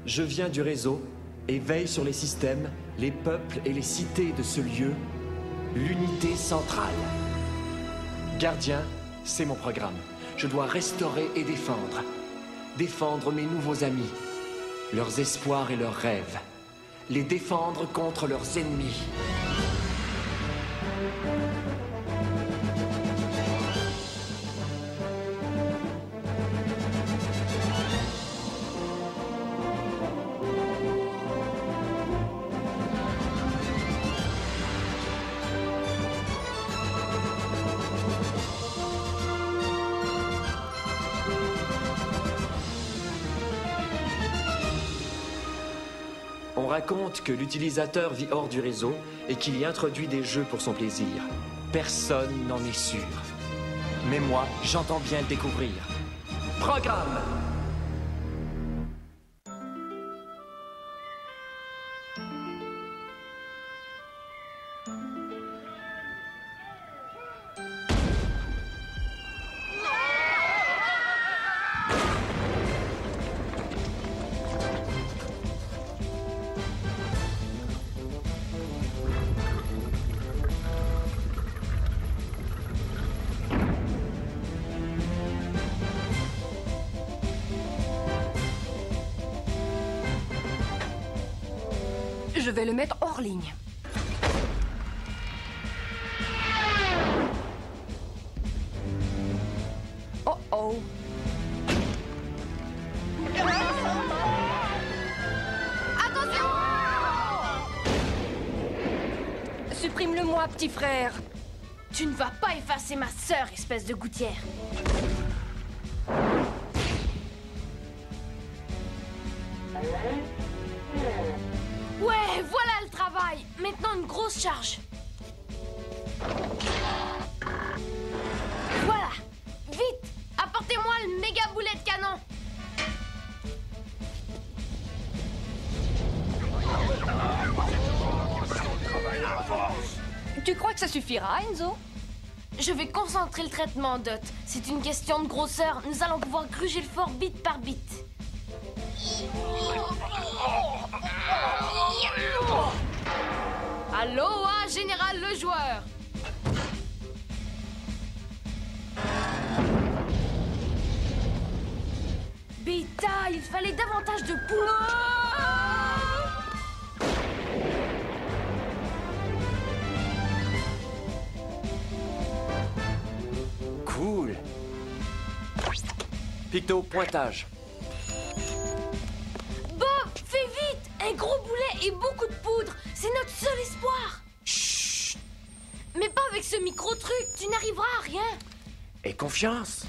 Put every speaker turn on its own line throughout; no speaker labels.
Je viens du réseau et veille sur les systèmes, les peuples et les cités de ce lieu, l'unité centrale. Gardien, c'est mon programme. Je dois restaurer et défendre. Défendre mes nouveaux amis, leurs espoirs et leurs rêves. Les défendre contre leurs ennemis. On raconte que l'utilisateur vit hors du réseau et qu'il y introduit des jeux pour son plaisir. Personne n'en est sûr. Mais moi, j'entends bien le découvrir. Programme!
Je vais le mettre hors ligne. Oh oh. Attention! Supprime-le-moi, petit frère.
Tu ne vas pas effacer ma sœur, espèce de gouttière. Ouais, voilà le travail. Maintenant, une grosse charge. Voilà. Vite, apportez-moi le méga boulet de canon.
Tu crois que ça suffira, Enzo?
Je vais concentrer le traitement, Dot. C'est une question de grosseur. Nous allons pouvoir gruger le fort bit par bit. Aloha, Général le joueur. Beta, il fallait davantage de poids.
Cool. Picto, pointage.
Bob, fais vite. Un gros boulet et beaucoup de poudre. C'est notre seul espoir.
Chut.
Mais pas avec ce micro-truc. Tu n'arriveras à rien.
Et confiance.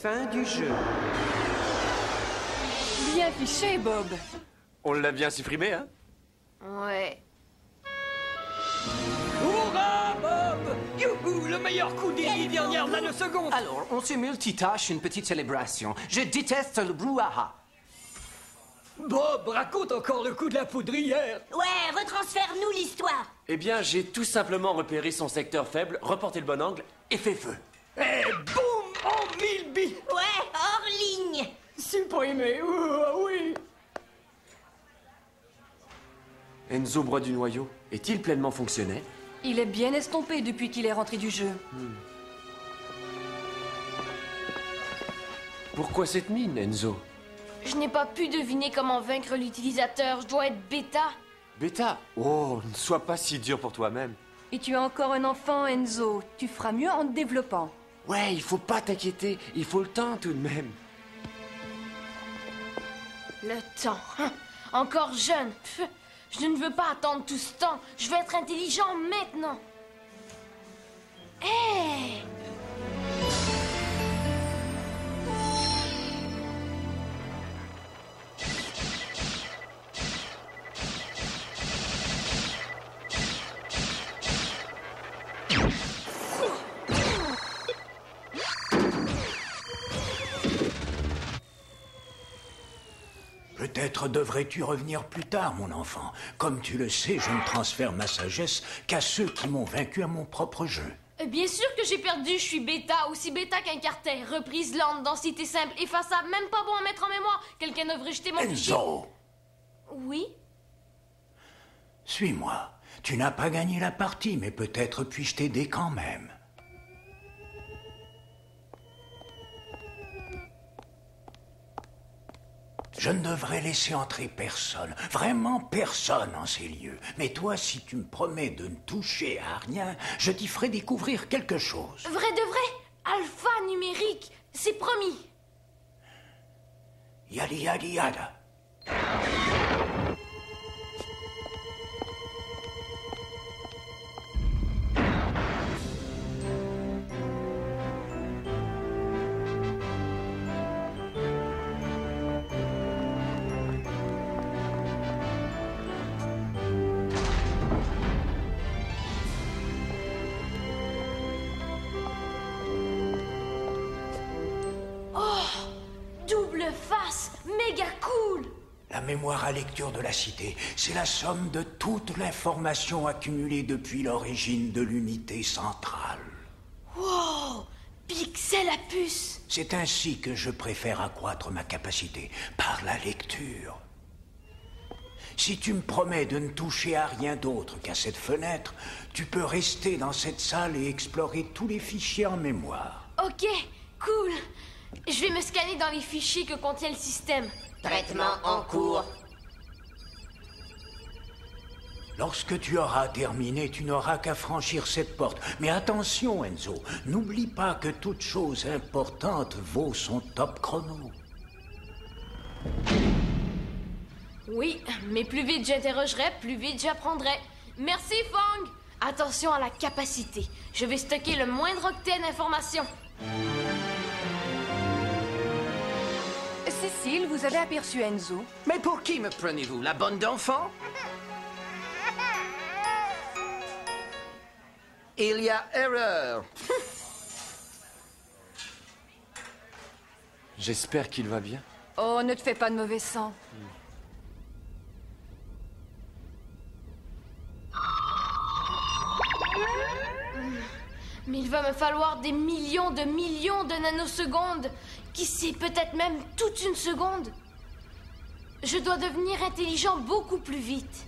Fin du jeu.
Bien fiché, Bob.
On l'a bien supprimé, hein?
Ouais.
Hurrah, Bob! Youhou, le meilleur coup des 10 dernières nanosecondes!
Alors, on se multitâche une petite célébration. Je déteste le brouhaha.
Bob, raconte encore le coup de la poudrière!
Ouais, retransfère-nous l'histoire.
Eh bien, j'ai tout simplement repéré son secteur faible, reporté le bon angle et fait feu.
Et boum! En 1000 billes!
Ouais, hors ligne.
Supprimé, oui!
Enzo broie du noyau est-il pleinement fonctionnel?
Il est bien estompé depuis qu'il est rentré du jeu.
Pourquoi cette mine, Enzo?
Je n'ai pas pu deviner comment vaincre l'utilisateur. Je dois être bêta.
Beta? Oh, ne sois pas si dur pour toi-même.
Et tu es encore un enfant, Enzo. Tu feras mieux en te développant.
Ouais, il faut pas t'inquiéter. Il faut le temps tout de même.
Le temps. Encore jeune. Pff, je ne veux pas attendre tout ce temps. Je veux être intelligent maintenant. Hé!
Peut-être Peut-être devrais-tu revenir plus tard, mon enfant. Comme tu le sais, je ne transfère ma sagesse qu'à ceux qui m'ont vaincu à mon propre jeu.
Bien sûr que j'ai perdu, je suis bêta, aussi bêta qu'un carter. Reprise lente, densité simple, effaçable, même pas bon à mettre en mémoire. Quelqu'un devrait jeter mon fichier.
Enzo!
Oui?
Suis-moi. Tu n'as pas gagné la partie, mais peut-être puis-je t'aider quand même. Je ne devrais laisser entrer personne, vraiment personne en ces lieux. Mais toi, si tu me promets de ne toucher à rien, je t'y ferai découvrir quelque chose.
Vrai de vrai? Alpha numérique, c'est promis.
Yada yada yada.
Double face, méga cool.
La mémoire à lecture de la cité, c'est la somme de toute l'information accumulée depuis l'origine de l'unité centrale.
Wow, pixel à puce.
C'est ainsi que je préfère accroître ma capacité, par la lecture. Si tu me promets de ne toucher à rien d'autre qu'à cette fenêtre, tu peux rester dans cette salle et explorer tous les fichiers en mémoire.
Ok, cool. Je vais me scanner dans les fichiers que contient le système.
Traitement en cours.
Lorsque tu auras terminé, tu n'auras qu'à franchir cette porte. Mais attention, Enzo, n'oublie pas que toute chose importante vaut son top chrono.
Oui, mais plus vite j'interrogerai, plus vite j'apprendrai. Merci, Fong. Attention à la capacité. Je vais stocker le moindre octet d'informations.
Cécile, vous avez aperçu Enzo?
Mais pour qui me prenez-vous? La bonne d'enfant? Il y a erreur.
J'espère qu'il va bien.
Oh, ne te fais pas de mauvais sang.
Mais il va me falloir des millions de nanosecondes. Qui sait, peut-être même toute une seconde. Je dois devenir intelligent beaucoup plus vite.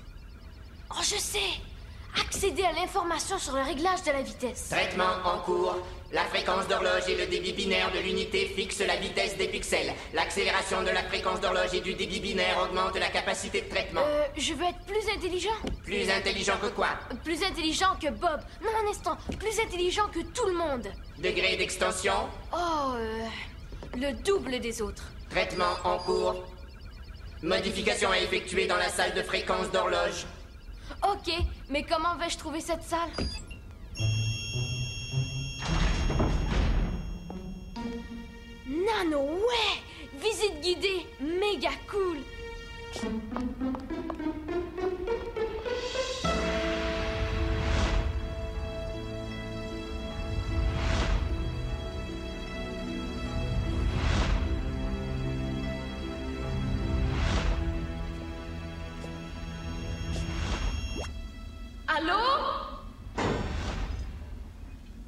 Oh, je sais. Accéder à l'information sur le réglage de la vitesse.
Traitement en cours. La fréquence d'horloge et le débit binaire de l'unité fixent la vitesse des pixels. L'accélération de la fréquence d'horloge et du débit binaire augmente la capacité de traitement.
Je veux être plus intelligent.
Plus intelligent que quoi?
Plus intelligent que Bob. Non, un instant. Plus intelligent que tout le monde.
Degré d'extension.
Oh, le double des autres.
Traitement en cours. Modification à effectuer dans la salle de fréquence d'horloge.
Ok, mais comment vais-je trouver cette salle? Nano, ouais! Visite guidée, méga cool! Allô?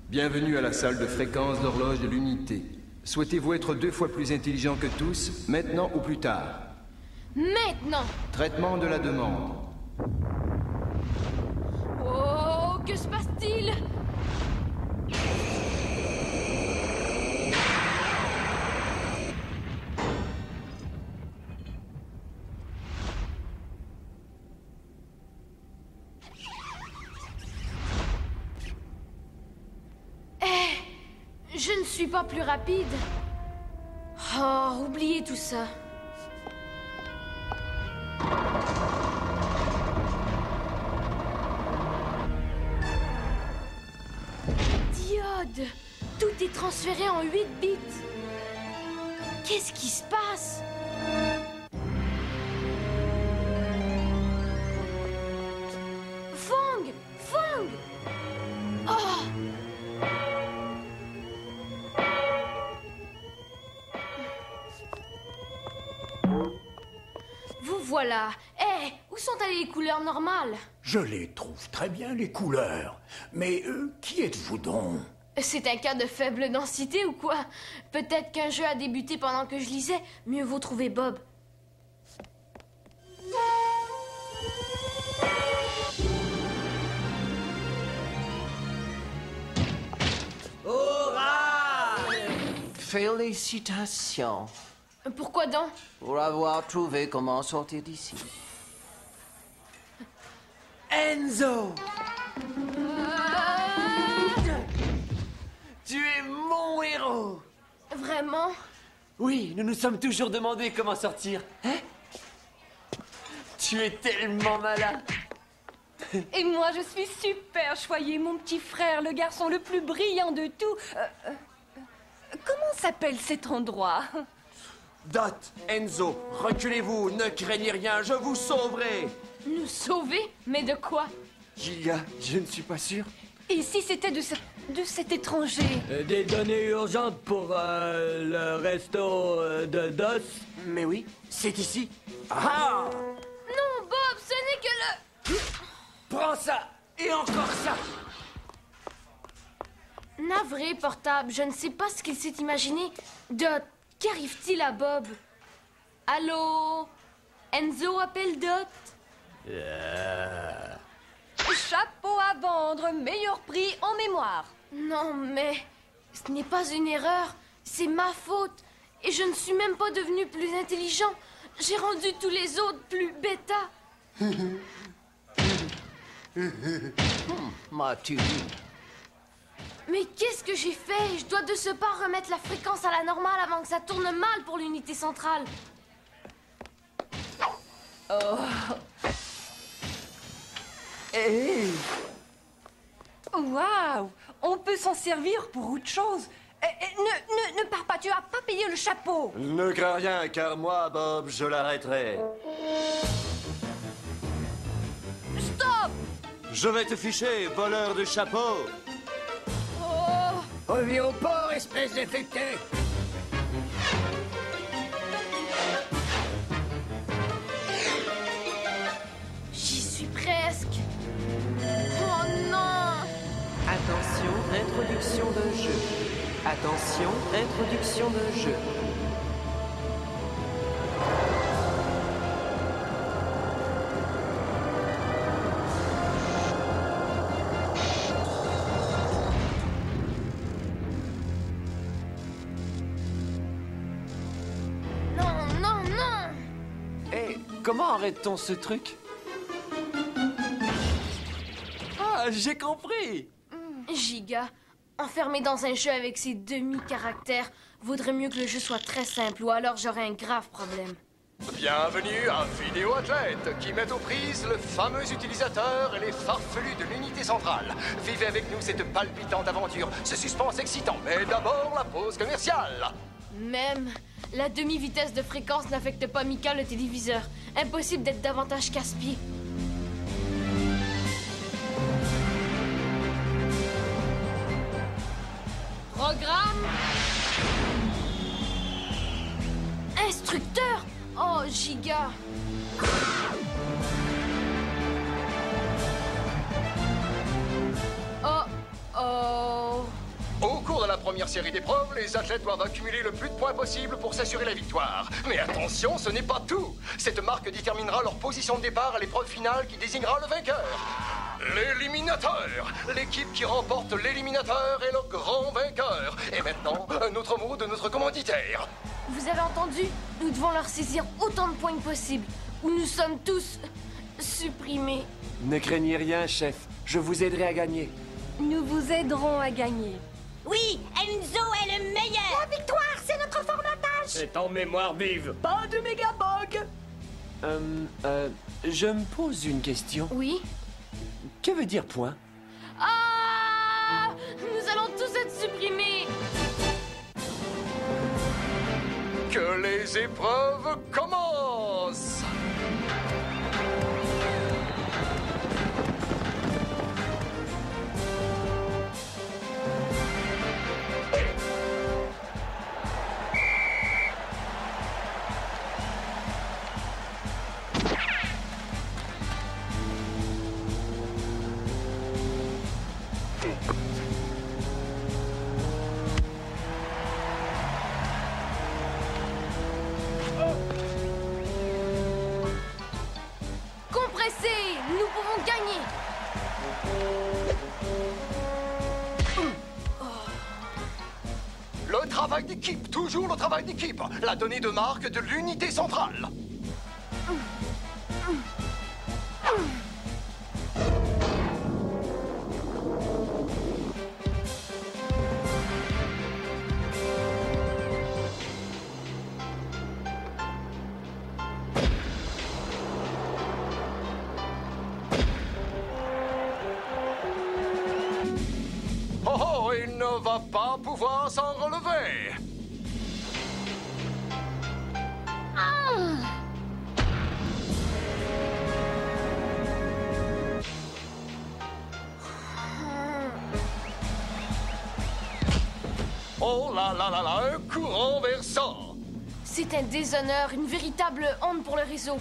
Bienvenue à la salle de fréquence d'horloge de l'unité. Souhaitez-vous être 2 fois plus intelligent que tous, maintenant ou plus tard?
Maintenant!
Traitement de la demande.
Oh, que se passe-t-il? Je ne suis pas plus rapide. Oh, oubliez tout ça. Diode! Tout est transféré en 8 bits. Qu'est-ce qui se passe? Fong! Fong! Oh! Vous voilà. Hé, où sont allées les couleurs normales?
Je les trouve très bien, les couleurs. Mais qui êtes-vous donc?
C'est un cas de faible densité ou quoi? Peut-être qu'un jeu a débuté pendant que je lisais. Mieux vaut trouver Bob.
Félicitations
Pourquoi donc?
pour avoir trouvé comment sortir d'ici.
Enzo! Tu es mon héros!
Vraiment?
Oui, nous nous sommes toujours demandé comment sortir. Hein? Tu es tellement malin.
Et moi, je suis super choyée, mon petit frère, le garçon le plus brillant de tout. Comment s'appelle cet endroit?
Dot, Enzo, reculez-vous, ne craignez rien, je vous sauverai.
Nous sauver? Mais de quoi?
Giga, je ne suis pas sûr.
Et si c'était de cet étranger?
Des données urgentes pour le resto de DOS.
Mais oui, c'est ici. Ah!
Non, Bob, ce n'est que le...
Prends ça, et encore ça.
Navré, portable, je ne sais pas ce qu'il s'est imaginé. Dot, qu'arrive-t-il à Bob? Allô? Enzo appelle Dot?
Chapeau à vendre, meilleur prix en mémoire.
Non, mais ce n'est pas une erreur. C'est ma faute. Et je ne suis même pas devenu plus intelligent. J'ai rendu tous les autres plus bêta.
M'as-tu dit?
Mais qu'est-ce que j'ai fait? Je dois de ce pas remettre la fréquence à la normale avant que ça tourne mal pour l'unité centrale.
Hey!
Waouh! On peut s'en servir pour autre chose. Ne pars pas, tu as pas payé le chapeau.
Ne crains rien, car moi, Bob, je l'arrêterai.
Stop!
Je vais te ficher, voleur de chapeau.
Reviens au port, espèce d'infecté!
J'y suis presque. Oh non!
Attention, introduction d'un jeu. Attention, introduction d'un jeu.
Non, non, non!
Et comment arrête-t-on ce truc? Ah, j'ai compris!
Giga, enfermé dans un jeu avec ses demi-caractères, vaudrait mieux que le jeu soit très simple ou alors j'aurais un grave problème.
Bienvenue à Vidéo Athlète, qui met aux prises le fameux utilisateur et les farfelus de l'unité centrale. Vivez avec nous cette palpitante aventure, ce suspense excitant. Mais d'abord, la pause commerciale.
Même la demi-vitesse de fréquence n'affecte pas Mika le téléviseur. Impossible d'être davantage casse-pied. Programme. Instructeur. Oh, Giga. Oh, oh.
Au cours de la première série d'épreuves, les athlètes doivent accumuler le plus de points possible pour s'assurer la victoire. Mais attention, ce n'est pas tout. Cette marque déterminera leur position de départ à l'épreuve finale qui désignera le vainqueur. L'éliminateur. L'équipe qui remporte l'éliminateur est le grand vainqueur. Et maintenant, un autre mot de notre commanditaire.
Vous avez entendu? Nous devons leur saisir autant de points que possible, ou nous sommes tous supprimés.
Ne craignez rien, chef. Je vous aiderai à gagner.
Nous vous aiderons à gagner.
Oui, Enzo est le meilleur. La victoire, c'est notre formatage.
C'est en mémoire vive.
Pas de mégabog.
Je me pose une question.
Oui?
Que veut dire point?
Ah! Nous allons tous être supprimés.
Que les épreuves commencent.
pressés! Nous pouvons gagner!
Le travail d'équipe, toujours le travail d'équipe. La donnée de marque de l'unité centrale. Oh, il ne va pas pouvoir s'en relever. Oh là là là là, un coup renversant.
C'est un déshonneur, une véritable honte pour le réseau.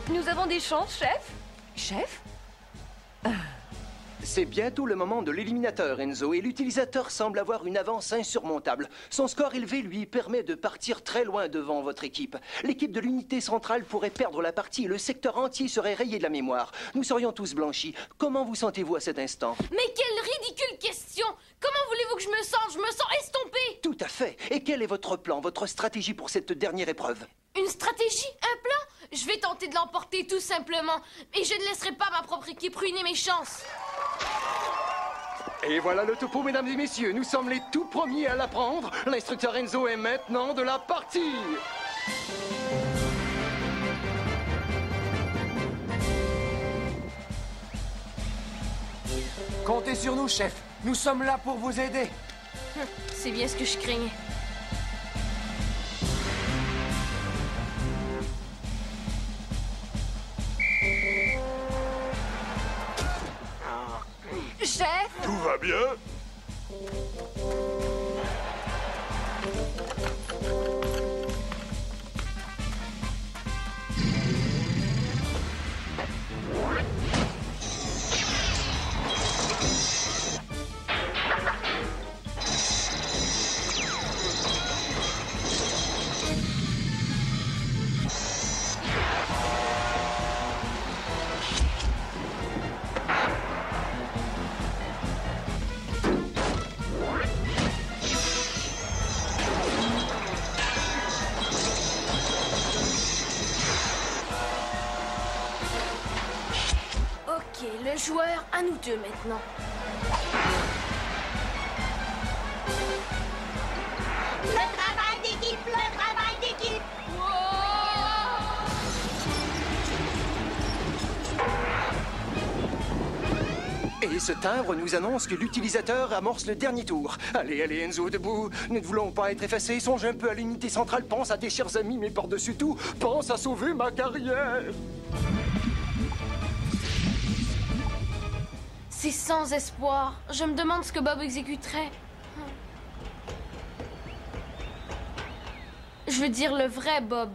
Nous avons des chances, chef? Chef?
C'est bientôt le moment de l'éliminateur, Enzo, et l'utilisateur semble avoir une avance insurmontable. Son score élevé lui permet de partir très loin devant votre équipe. L'équipe de l'unité centrale pourrait perdre la partie et le secteur entier serait rayé de la mémoire. Nous serions tous blanchis. Comment vous sentez-vous à cet instant?
Mais quelle ridicule question! Comment voulez-vous que je me sente? Je me sens estompée!
Tout à fait. Et quel est votre plan, votre stratégie pour cette dernière épreuve?
Une stratégie? Un plan? Je vais tenter de l'emporter tout simplement. Et je ne laisserai pas ma propre équipe ruiner mes chances.
Et voilà le topo, mesdames et messieurs. Nous sommes les tout premiers à l'apprendre. L'instructeur Enzo est maintenant de la partie.
Comptez sur nous, chef. Nous sommes là pour vous aider.
C'est bien ce que je craignais.
Chef?
Tout va bien?
Ok, le joueur, à nous deux maintenant.
Le travail d'équipe, le travail d'équipe.
Et ce timbre nous annonce que l'utilisateur amorce le dernier tour. Allez, allez, Enzo, debout. Nous ne voulons pas être effacés. Songe un peu à l'unité centrale. Pense à tes chers amis, mais par-dessus tout, pense à sauver ma carrière.
C'est sans espoir. Je me demande ce que Bob exécuterait. Je veux dire le vrai Bob.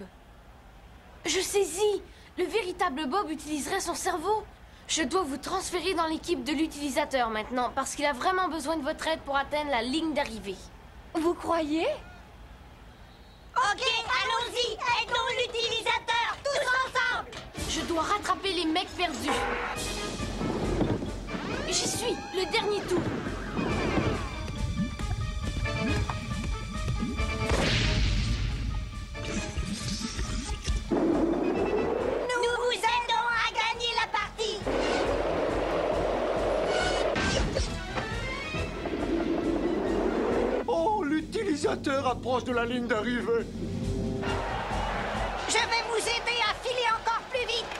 Je saisis. Le véritable Bob utiliserait son cerveau. Je dois vous transférer dans l'équipe de l'utilisateur maintenant, parce qu'il a vraiment besoin de votre aide pour atteindre la ligne d'arrivée.
Vous croyez?
Ok, allons-y. Aidons l'utilisateur, tous ensemble.
Je dois rattraper les mecs perdus. J'y suis, le dernier tour.
Nous vous aidons à gagner la partie.
Oh, l'utilisateur approche de la ligne d'arrivée.
Je vais vous aider à filer encore plus vite.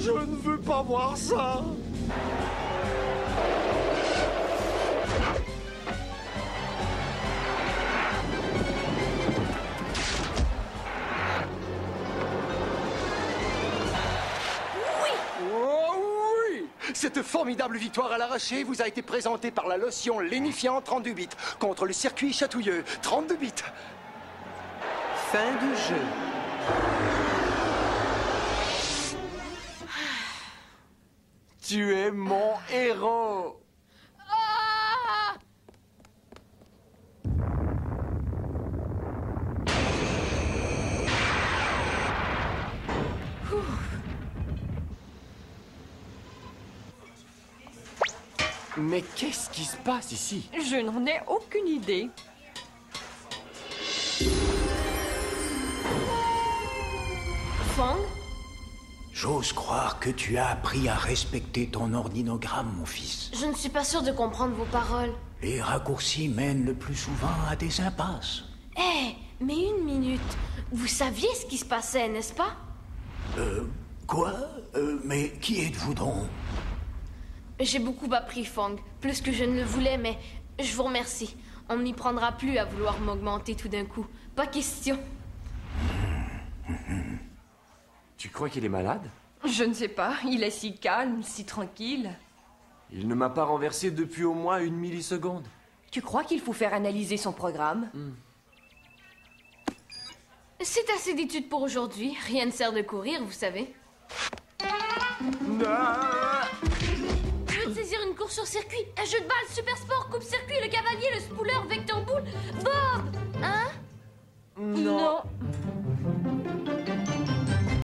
Je ne veux pas voir ça.
Cette formidable victoire à l'arraché vous a été présentée par la lotion lénifiant 32 bits contre le circuit chatouilleux 32 bits.
Fin du jeu.
Tu es mon héros. Mais qu'est-ce qui se passe ici?
Je n'en ai aucune idée.
Fang?
J'ose croire que tu as appris à respecter ton ordinogramme, mon fils.
Je ne suis pas sûre de comprendre vos paroles.
Les raccourcis mènent le plus souvent à des impasses.
Eh, mais une minute. Vous saviez ce qui se passait, n'est-ce pas?
Quoi? Mais qui êtes-vous donc?
J'ai beaucoup appris, Fang. Plus que je ne le voulais, mais je vous remercie. On n'y prendra plus à vouloir m'augmenter tout d'un coup. Pas question.
Tu crois qu'il est malade?
Je ne sais pas, il est si calme, si tranquille.
Il ne m'a pas renversé depuis au moins 1 milliseconde.
Tu crois qu'il faut faire analyser son programme?
C'est assez d'études pour aujourd'hui. Rien ne sert de courir, vous savez. Je veux saisir une course sur circuit, un jeu de balle, super sport, coupe circuit, le cavalier, le spooler, vecteur boule. Bob! Hein?
Non.